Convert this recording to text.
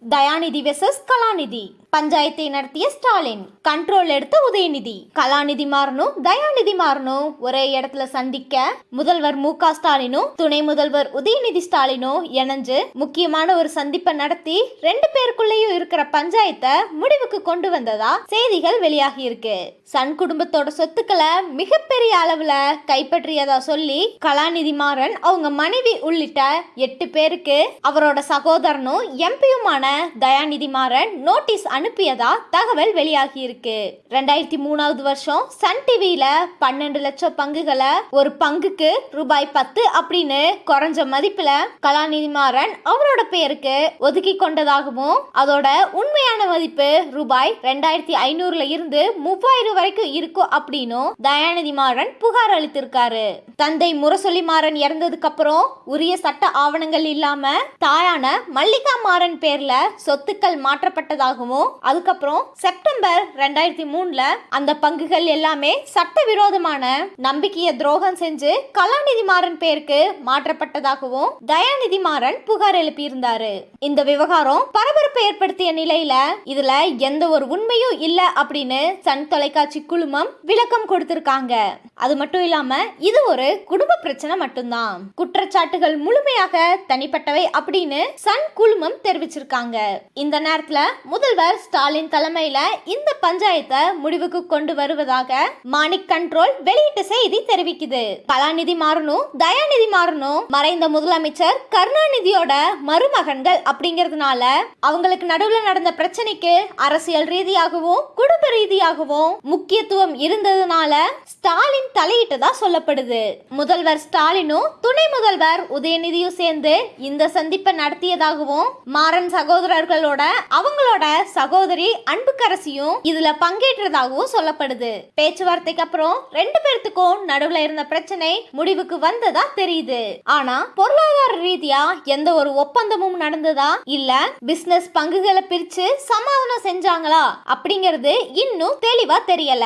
Dayanidhi versus கலாநிதி. பஞ்சாயத்தை நடத்திய Stalin, control எடுத்த உதயநிதி. கலாநிதி மாறனும் தயாநிதி மாறனும் ஒரே இடத்துல சந்திக்க முதல்வர் மு.க. ஸ்டாலினும் துணை முதல்வர் உதயநிதி ஸ்டாலினும் இணைஞ்சு முக்கியமான ஒரு சந்திப்பை நடத்தி ரெண்டு பேருக்குள்ளேயும் இருக்கிற பஞ்சாயத்தை முடிவுக்கு கொண்டு வந்ததா செய்திகள் வெளியாகி இருக்கு. சன் குடும்பத்தோட சொத்துக்களை மிகப்பெரிய அளவுல கைப்பற்றியதா சொல்லி கலாநிதி மாறன் அவங்க மனைவி உள்ளிட்ட 8 பேருக்கு அவரோட சகோதரனும் எம்பியுமான தயாநிதி மாறன் நோட்டீஸ் அனுப்பியதா தகவல் வெளியாகி இருக்கு. 2003 வருஷம் சன் டிவியில 12 லட்சம் பங்குகளை ஒரு பங்குக்கு ரூபாய் 10 அப்படின்னு குறைஞ்ச மதிப்புல கலாநிதி மாறன் அவரோட பேருக்கு ஒதுக்கி கொண்டதாகவும் அதோட உண்மையான மதிப்பு ரூபாய் 2500 இருந்து 3000 வரைக்கும் இருக்கும் அப்படின்னும் தயாநிதி மாறன் புகார் அளித்திருக்காரு. தந்தை முரசொலி மாறன் இறந்ததுக்கு அப்புறம் உரிய சட்ட ஆவணங்கள் இல்லாம தாயான மல்லிகா மாறன் பேர்ல சொத்துக்கள் மாற்றப்பட்டதாகவும் அதுக்கப்புறம் செப்டம்பர் 2003 அந்த பங்குகள் எல்லாமே சட்டவிரோதமான நம்பிக்கையை துரோகம் செஞ்சு கலாநிதி மாறன் பேருக்கு மாற்றப்பட்டதாகவும் தயாநிதி மாறன் புகார் எழுப்பியிருந்தாரு. இந்த விவகாரம் பரபரப்பை ஏற்படுத்திய நிலையில இதுல எந்த ஒரு உண்மையும் இல்ல அப்படின்னு சன் தொலைக்காட்சி குழுமம் விளக்கம் கொடுத்திருக்காங்க. அது மட்டும் இல்லாம இது ஒரு குடும்ப பிரச்சனை மட்டும்தான், குற்றச்சாட்டுகள் முழுமையாக தனிப்பட்டவை அப்படின்னு சன் குழுமம் தெரிவிச்சிருக்காங்க. இந்த நேரத்துல முதல்வர் ஸ்டாலின் தலைமையில இந்த பஞ்சாயத்தை முடிவுக்கு கொண்டு வருவதாக மாணிக் கண்ட்ரோல் வெளியிட்ட செய்தி தெரிவிக்குது. கலாநிதி மாறனும் தயாநிதி மாறனும் மறைந்த முதலமைச்சர் கருணாநிதியோட மருமகன்கள் அப்படிங்கிறதுனால அவங்களுக்கு நடுவுல நடந்த பிரச்சனைக்கு அரசியல் ரீதியாகவும் குடும்ப ரீதியாகவும் முக்கியத்துவம் இருந்ததுனால ஸ்டாலின் தலையிட்டதா சொல்லப்படுது. முதல்வர் ஸ்டாலினும் துணை முதல்வர் உதயநிதியும் சேர்ந்து இந்த சந்திப்பை நடத்தியதாகவும் மாறன் சகோதரர்களோட அவங்களோட சகோதரி அன்புக்கரசியும் இதுல பங்கேற்றதாகவும் சொல்லப்படுது. பேச்சுவார்த்தைக்கு அப்புறம் ரெண்டு பேர்த்துக்கும் நடுவுல இருந்த பிரச்சனை முடிவுக்கு வந்ததா தெரியுது. ஆனா பொருளாதார ரீதியா எந்த ஒரு ஒப்பந்தமும் நடந்ததா இல்ல பிசினஸ் பங்குகளை பிரிச்சு சமாதானம் செஞ்சாங்களா அப்படிங்கிறது இன்னும் தெளிவா தெரியல.